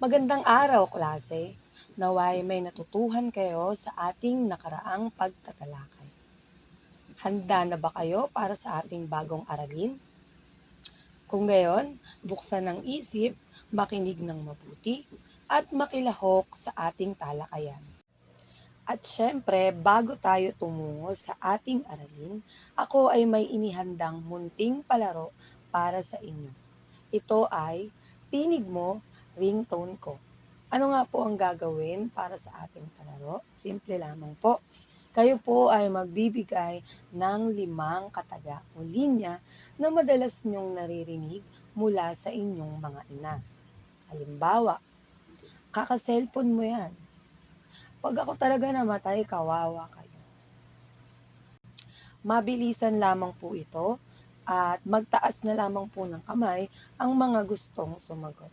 Magandang araw, klase. Naway may natutuhan kayo sa ating nakaraang pagtatalakay. Handa na ba kayo para sa ating bagong aralin? Kung gayon, buksan ang isip, makinig ng mabuti, at makilahok sa ating talakayan. At syempre, bago tayo tumungo sa ating aralin, ako ay may inihandang munting palaro para sa inyo. Ito ay Tinig Mo, Ringtone Ko. Ano nga po ang gagawin para sa ating palaro? Simple lamang po. Kayo po ay magbibigay ng 5 kataga o linya na madalas niyong naririnig mula sa inyong mga ina. Halimbawa, kaka-cellphone mo yan. Pag ako talaga namatay, kawawa kayo. Mabilisan lamang po ito at magtaas na lamang po ng kamay ang mga gustong sumagot.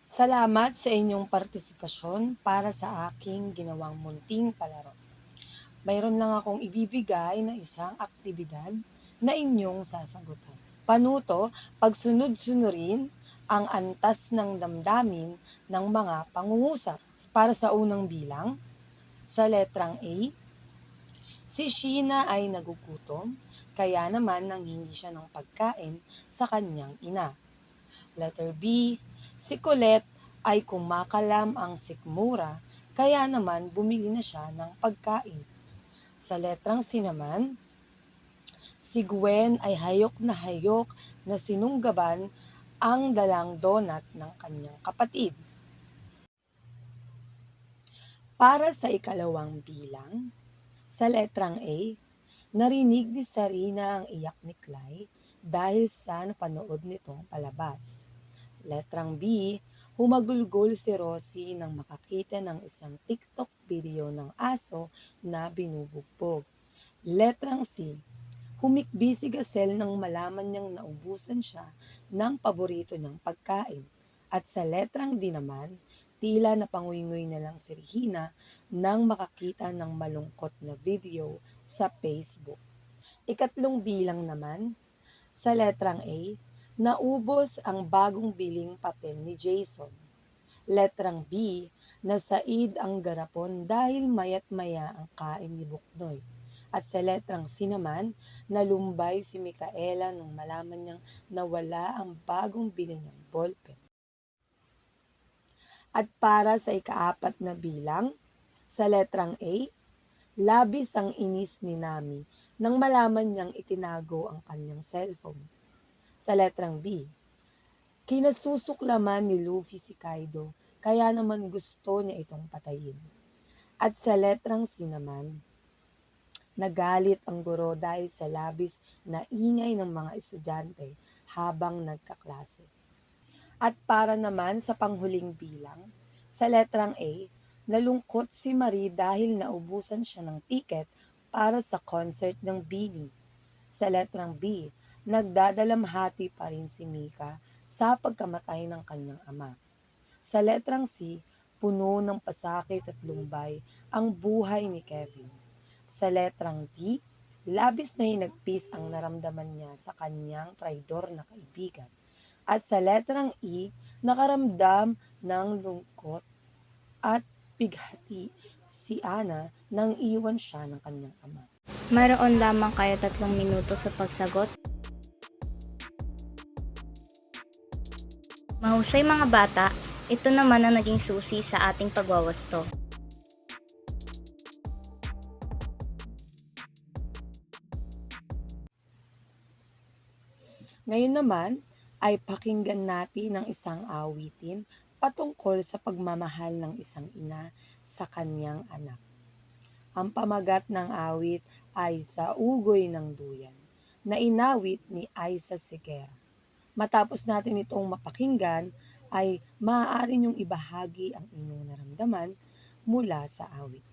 Salamat sa inyong partisipasyon para sa aking ginawang munting palaro. Mayroon lang akong ibibigay na isang aktibidad na inyong sasagutan. Panuto, pagsunod-sunurin ang antas ng damdamin ng mga pangungusap. Para sa unang bilang, sa letrang A, si Sheena ay nagugutom, kaya naman nanghingi siya ng pagkain sa kanyang ina. Letter B, si Colette ay kumakalam ang sikmura, kaya naman bumili na siya ng pagkain. Sa letrang C naman, si Gwen ay hayok na sinunggaban ang dalang donut ng kanyang kapatid. Para sa ikalawang bilang, sa letrang A, narinig ni Sarina ang iyak ni Clay dahil sa napanood nitong palabas. Letrang B, humagulgol si Rosie nang makakita ng isang TikTok video ng aso na binubugbog. Letrang C, humikbi si Gazelle nang malaman niyang naubusan siya ng paborito niyang pagkain. At sa letrang D naman, tila napanguyngoy na lang si Regina nang makakita ng malungkot na video sa Facebook. Ikatlong bilang naman, sa letrang A, naubos ang bagong biling papel ni Jason. Letrang B, nasaid ang garapon dahil mayat maya ang kain ni Buknoy. At sa letrang C naman, nalumbay si Micaela nung malaman niyang nawala ang bagong bili niyang ballpen. At para sa ikaapat na bilang, sa letrang A, labis ang inis ni Nami nang malaman niyang itinago ang kanyang cellphone. Sa letrang B, kinasusuklaman ni Luffy si Kaido kaya naman gusto niya itong patayin. At sa letrang C naman, nagalit ang guro dahil sa labis na ingay ng mga estudyante habang nagkaklase. At para naman sa panghuling bilang, sa letrang A, nalungkot si Marie dahil naubusan siya ng ticket para sa concert ng BINI. Sa letrang B, nagdadalamhati pa rin si Mika sa pagkamatay ng kanyang ama. Sa letrang C, puno ng pasakit at lumbay ang buhay ni Kevin. Sa letrang D, labis na hinagpis ang naramdaman niya sa kanyang traidor na kaibigan. At sa letrang E, nakaramdam ng lungkot at bighati si Ana nang iwan siya ng kanyang ama. Mayroon lamang kayo 3 minuto sa pagsagot. Mahusay mga bata, ito naman ang naging susi sa ating pagwawasto. Ngayon naman ay pakinggan natin ang isang awitin patungkol sa pagmamahal ng isang ina sa kanyang anak. Ang pamagat ng awit ay Sa Ugoy ng Duyan, na inawit ni Aiza Segura. Matapos natin itong mapakinggan, ay maaari niyong ibahagi ang inyong naramdaman mula sa awit.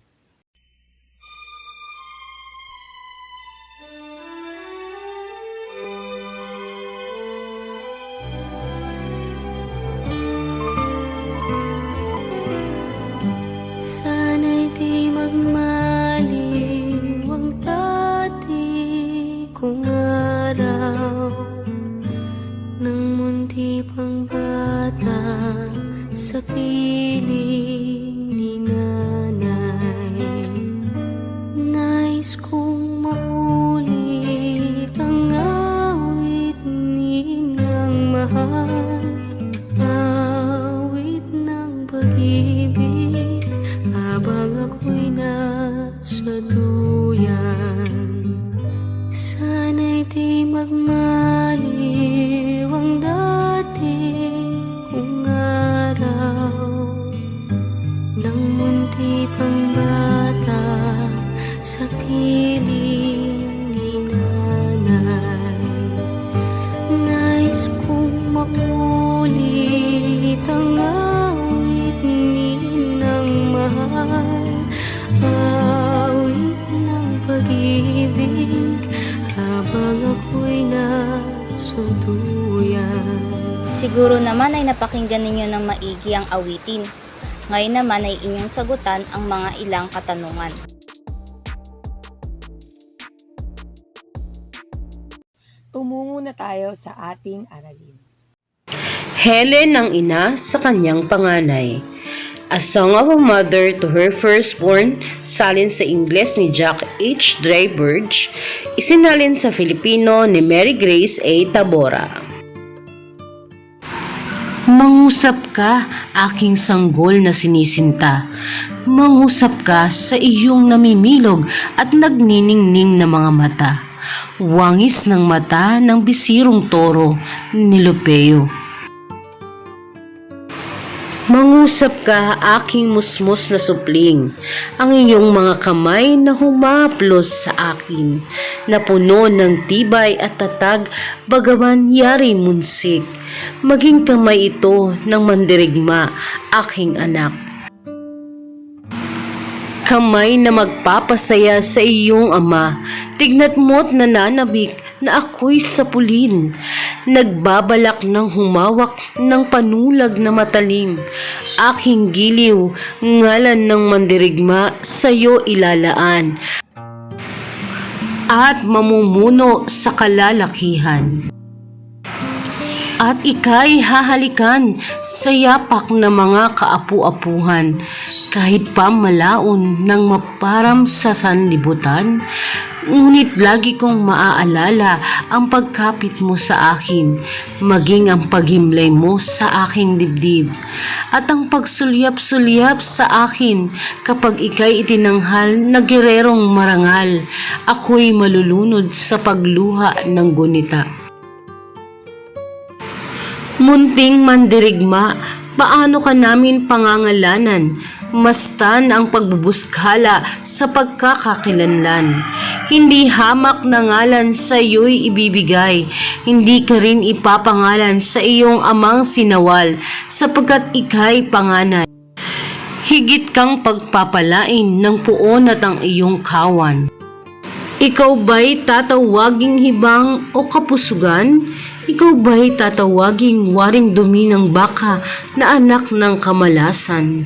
Sana'y di magmaliw ang dati kong araw, nang munti pang bata sa piling ni nanay. Nais kong maulit ang awit ni Inang mahal, awit ng pag-ibig habang ako'y nasa duyan. Sana'y di magmaliw ang dating kong araw, nang munti pang bata sa piling ni nanay. Nais kong makulit ang awit ni Inang mahal, awit ng pag-ibig habang ako'y nasa duyan. Siguro naman ay napakinggan ninyo ng maigi ang awitin. Ngayon naman ay inyong sagutan ang mga ilang katanungan. Tumungo na tayo sa ating aralin. Helen ang ina sa kanyang panganay. A Song of a Mother to Her Firstborn, salin sa Ingles ni Jack H. Dryburgh, isinalin sa Filipino ni Mary Grace A. Tabora. Mangusap ka, aking sanggol na sinisinta. Mangusap ka sa iyong namimilog at nagniningning na mga mata. Wangis ng mata ng bisirong toro ni Lopeo. Mangusap ka, aking musmus na supling, ang iyong mga kamay na humaplos sa akin, na puno ng tibay at tatag, bagaman yari munsik. Maging kamay ito ng mandirigma, aking anak. Kamay na magpapasaya sa iyong ama, tigna't mo't nananabik na ako'y sapulin. Nagbabalak ng humawak ng panulag na matalim. Aking giliw, ngalan ng mandirigma, sa'yo ilalaan. At mamumuno sa kalalakihan. At ika'y hahalikan sa yapak na mga kaapu-apuhan, kahit pa malaon ng maparam sa sanlibutan. Ngunit lagi kong maaalala ang pagkapit mo sa akin, maging ang paghimlay mo sa aking dibdib, at ang pagsulyap-sulyap sa akin kapag ika'y itinanghal na gererong marangal. Ako'y malulunod sa pagluha ng gunita. Munting mandirigma, paano ka namin pangangalanan? Mastan ang pagbubuskala sa pagkakakilanlan. Hindi hamak na ngalan sa iyo'y ibibigay. Hindi ka rin ipapangalan sa iyong amang sinawal, sapagkat ika'y panganay. Higit kang pagpapalain ng puon at ang iyong kawan. Ikaw ba'y tatawaging hibang o kapusugan? Ikaw ba'y tatawaging waring dumi ng baka na anak ng kamalasan?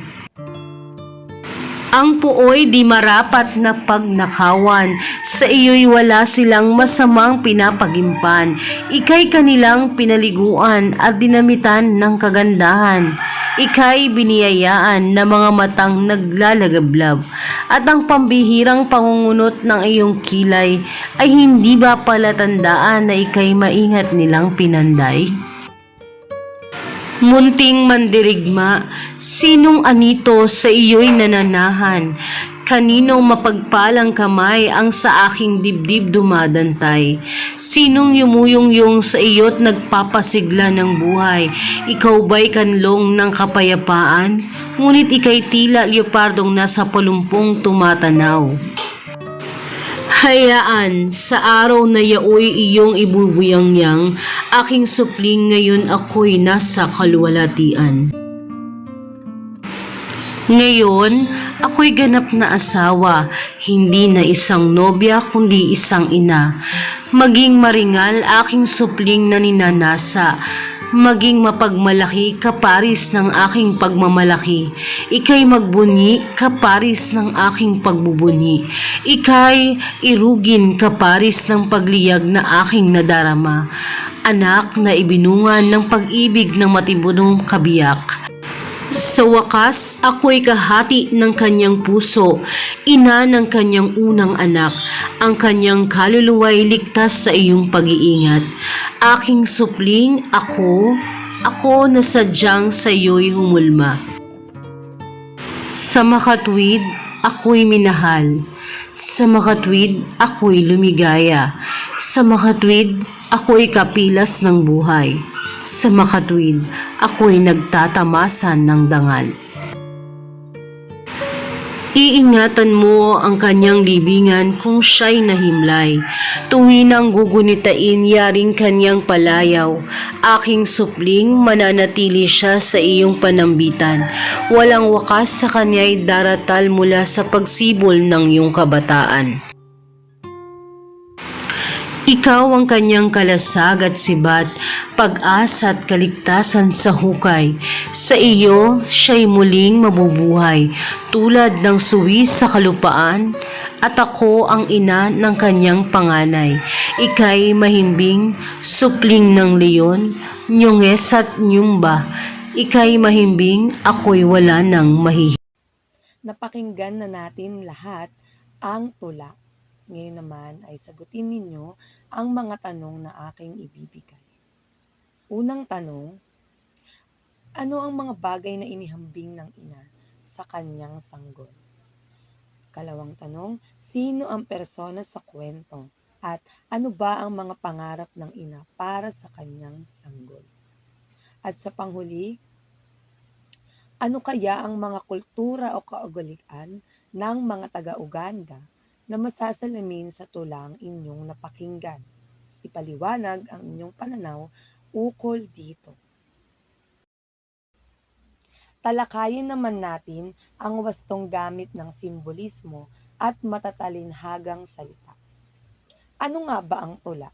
Ang puoy di marapat na pagnakawan, sa iyo'y wala silang masamang pinapagimpan. Ika'y kanilang pinaliguan at dinamitan ng kagandahan. Ika'y biniyayaan na mga matang naglalagablab, at ang pambihirang pangungunot ng iyong kilay ay hindi ba palatandaan na ika'y maingat nilang pinanday? Munting mandirigma, sinong anito sa iyo'y nananahan? Kaninong mapagpalang kamay ang sa aking dibdib dumadantay? Sinong yumuyong-yung sa iyo't nagpapasigla ng buhay? Ikaw ba'y kanlong ng kapayapaan? Ngunit ika'y tila leopardong nasa palumpong tumatanaw. Hayaan, sa araw na yaoy iyong ibubuyangyang, aking supling ngayon ako'y nasa kaluwalhatian. Ngayon, ako'y ganap na asawa, hindi na isang nobya kundi isang ina. Maging maringal aking supling na ninanasa, maging mapagmalaki kaparis ng aking pagmamalaki. Ika'y magbunyi kaparis ng aking pagbubunyi. Ika'y irugin kaparis ng pagliyag na aking nadarama. Anak na ibinungan ng pag-ibig ng matibunong kabiyak. Sa wakas, ako'y kahati ng kanyang puso, ina ng kanyang unang anak. Ang kanyang kaluluwa'y ligtas sa iyong pag-iingat. Aking supling, ako na sadyang sa iyo'y humulma. Sa makatwid, ako'y minahal. Sa makatwid, ako'y lumigaya. Sa makatwid, ako'y kapilas ng buhay. Sa makatwid, ako'y nagtatamasan ng dangal. Iingatan mo ang kanyang libingan kung siya'y nahimlay. Tuwinang gugunitain yaring kanyang palayaw. Aking supling, mananatili siya sa iyong panambitan. Walang wakas sa kanya'y daratal mula sa pagsibol ng iyong kabataan. Ikaw ang kanyang kalasag at sibat, pag-asa at kaligtasan sa hukay. Sa iyo, siya'y muling mabubuhay, tulad ng suwi sa kalupaan, at ako ang ina ng kanyang panganay. Ika'y mahimbing, supling ng leon, Nyonges at Nyumba. Ika'y mahimbing, ako'y wala ng Napakinggan na natin lahat ang tula. Ngayon naman ay sagutin ninyo ang mga tanong na aking ibibigay. Unang tanong, ano ang mga bagay na inihambing ng ina sa kanyang sanggol? Kalawang tanong, sino ang persona sa kwento? At ano ba ang mga pangarap ng ina para sa kanyang sanggol? At sa panghuli, ano kaya ang mga kultura o kaugalian ng mga taga-Uganda na masasalamin sa tulang inyong napakinggan? Ipaliwanag ang inyong pananaw ukol dito. Talakayin naman natin ang wastong gamit ng simbolismo at matatalinhagang salita. Ano nga ba ang tula?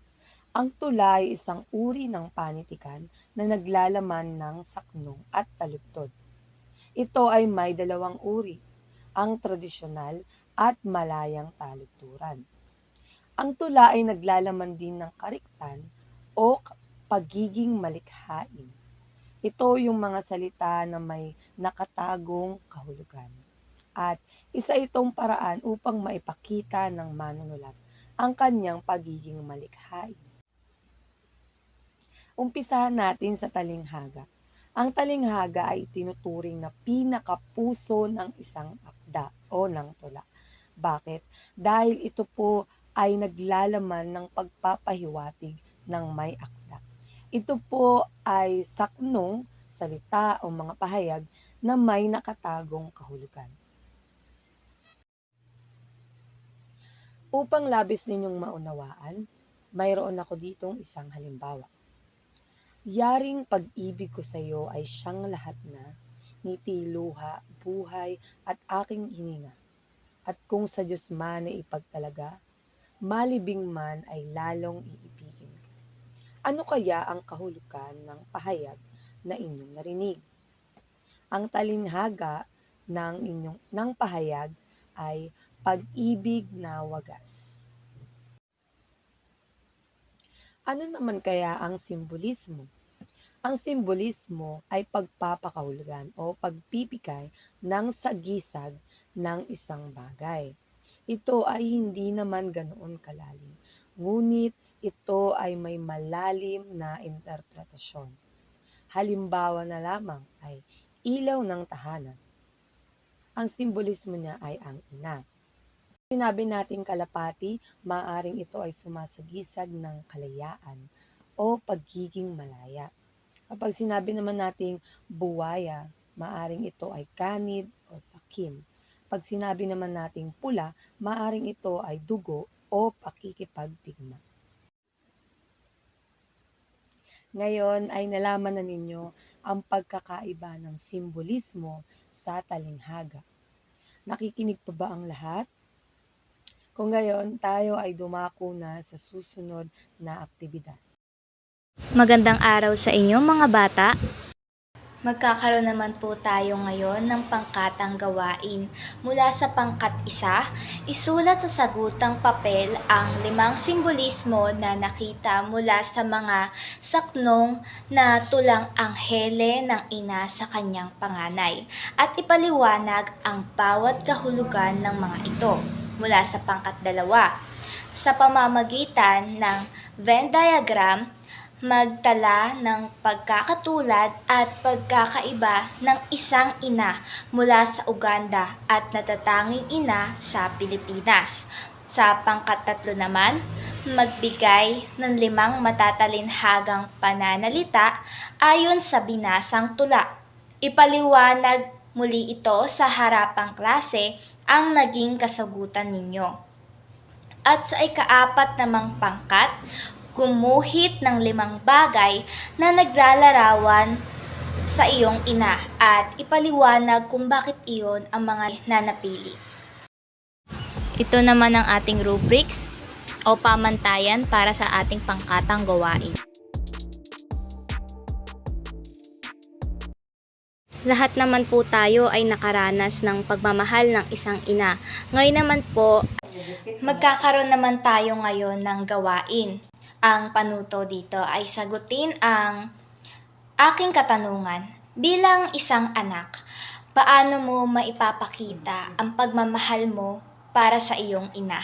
Ang tula ay isang uri ng panitikan na naglalaman ng saknong at taludtod. Ito ay may dalawang uri, ang tradisyonal at malayang taludturan. Ang tula ay naglalaman din ng kariktan o pagiging malikhain. Ito yung mga salita na may nakatagong kahulugan. At isa itong paraan upang maipakita ng manunulat ang kanyang pagiging malikhain. Umpisahan natin sa talinghaga. Ang talinghaga ay tinuturing na pinakapuso ng isang akda o ng tula. Bakit? Dahil ito po ay naglalaman ng pagpapahiwatig ng may akda. Ito po ay saknong salita o mga pahayag na may nakatagong kahulugan. Upang labis ninyong maunawaan, mayroon ako ditong isang halimbawa. Yaring pag-ibig ko sa iyo ay siyang lahat na, ngiti, luha, buhay at aking hininga. At kung sa Diyos man ay ipagtalaga, malibing man ay lalong iibigin ka. Ano kaya ang kahulugan ng pahayag na inyong narinig? Ang talinhaga ng pahayag ay pag-ibig na wagas. Ano naman kaya ang simbolismo? Ang simbolismo ay pagpapakahulugan o pagpipigay ng sagisag ng isang bagay. Ito ay hindi naman ganoon kalalim, ngunit ito ay may malalim na interpretasyon. Halimbawa na lamang ay ilaw ng tahanan. Ang simbolismo niya ay ang ina. Sinabi nating kalapati, maaring ito ay sumasagisag ng kalayaan o pagiging malaya. Kapag sinabi naman nating buwaya, maaring ito ay kanid o sakim. Pag sinabi naman nating pula, maaring ito ay dugo o pakikipagdigma. Ngayon ay nalaman na ninyo ang pagkakaiba ng simbolismo sa talinghaga. Nakikinig pa ba ang lahat? Kung gayon, tayo ay dumako na sa susunod na aktibidad. Magandang araw sa inyo mga bata. Magkakaroon naman po tayo ngayon ng pangkatang gawain. Mula sa pangkat 1, isulat sa sagutang papel ang 5 simbolismo na nakita mula sa mga saknong na tulang anghele ng ina sa kanyang panganay at ipaliwanag ang bawat kahulugan ng mga ito. Mula sa pangkat 2, sa pamamagitan ng Venn diagram, magtala ng pagkakatulad at pagkakaiba ng isang ina mula sa Uganda at natatanging ina sa Pilipinas. Sa pangkat 3 naman, magbigay ng 5 matatalinhagang pananalita ayon sa binasang tula. Ipaliwanag muli ito sa harapang klase ang naging kasagutan ninyo. At sa ika-4 namang pangkat, gumuhit ng 5 bagay na naglalarawan sa iyong ina at ipaliwanag kung bakit iyon ang mga nanapili. Ito naman ang ating rubrics o pamantayan para sa ating pangkatang gawain. Lahat naman po tayo ay nakaranas ng pagmamahal ng isang ina. Ngayon naman po, magkakaroon naman tayo ngayon ng gawain. Ang panuto dito ay sagutin ang aking katanungan. Bilang isang anak, paano mo maipapakita ang pagmamahal mo para sa iyong ina?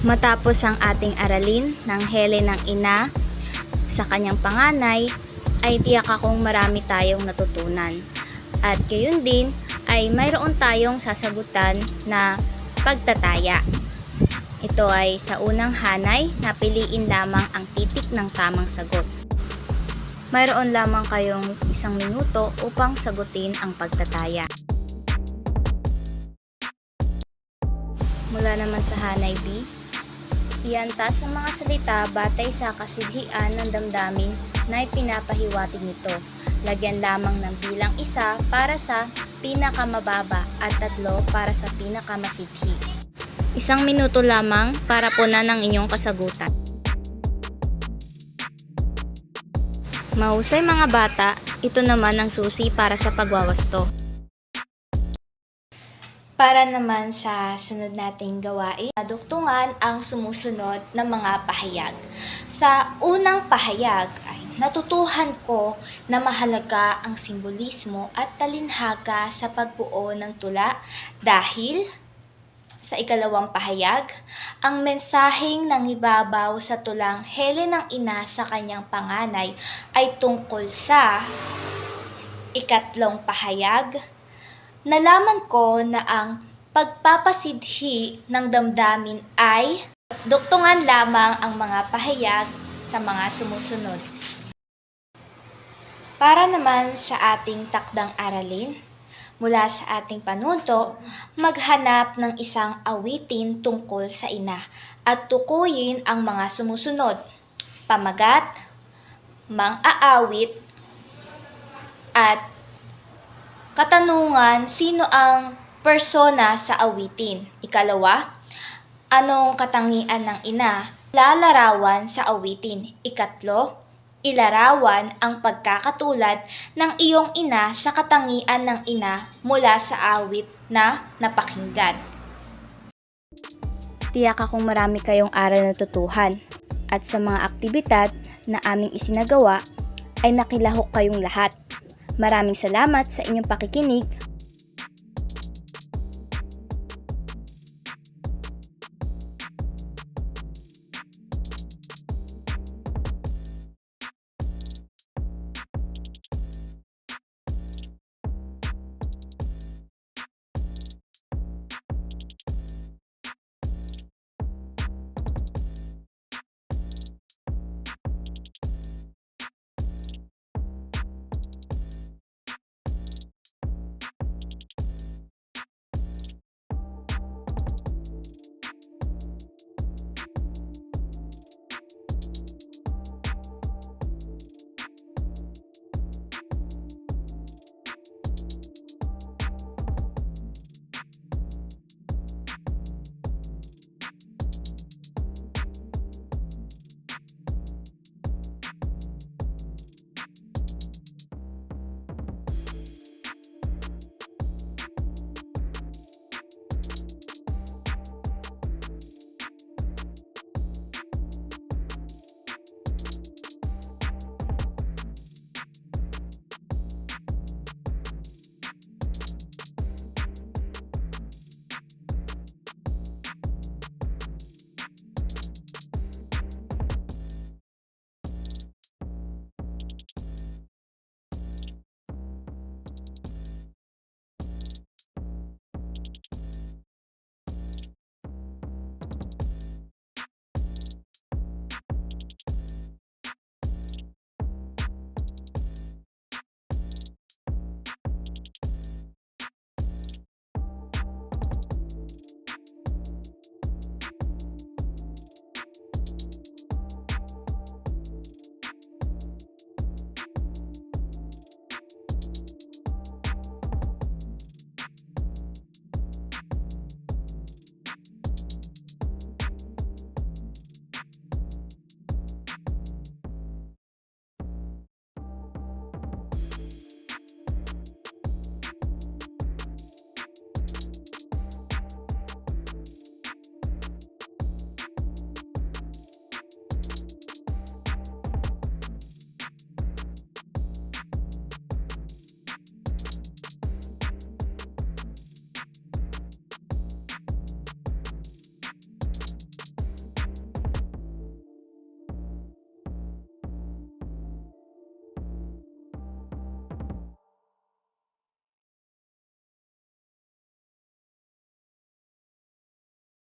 Matapos ang ating aralin ng hele ng ina sa kanyang panganay, ay tiyak akong marami tayong natutunan. At gayon din ay mayroon tayong sasagutan na pagtataya. Ito ay sa unang hanay na piliin lamang ang titik ng tamang sagot. Mayroon lamang kayong 1 minuto upang sagutin ang pagtataya. Mula naman sa hanay B, iantas ang mga salita batay sa kasidhian ng damdamin na ipinapahiwatig nito. Lagyan lamang ng bilang 1 para sa pinakamababa at 3 para sa pinakamasidhi. 1 minuto lamang para punan ang inyong kasagutan. Mahusay mga bata, ito naman ang susi para sa pagwawasto. Para naman sa sunod nating gawain, duktungan ang sumusunod na mga pahayag. Sa unang pahayag ay natutuhan ko na mahalaga ang simbolismo at talinhaga sa pagbuo ng tula dahil sa ikalawang pahayag, ang mensaheng nangibabaw sa tulang hele ng ina sa kanyang panganay ay tungkol sa ikatlong pahayag. Nalaman ko na ang pagpapasidhi ng damdamin ay duktungan lamang ang mga pahayag sa mga sumusunod. Para naman sa ating takdang aralin, mula sa ating panunto, maghanap ng isang awitin tungkol sa ina at tukuyin ang mga sumusunod: pamagat, mang-aawit, at katanungan, sino ang persona sa awitin. Ikalawa, anong katangian ng ina lalarawan sa awitin. Ikatlo, ilarawan ang pagkakatulad ng iyong ina sa katangian ng ina mula sa awit na napakinggan. Tiyak akong marami kayong aral na tutuhan at sa mga aktibidad na aming isinagawa ay nakilahok kayong lahat. Maraming salamat sa inyong pakikinig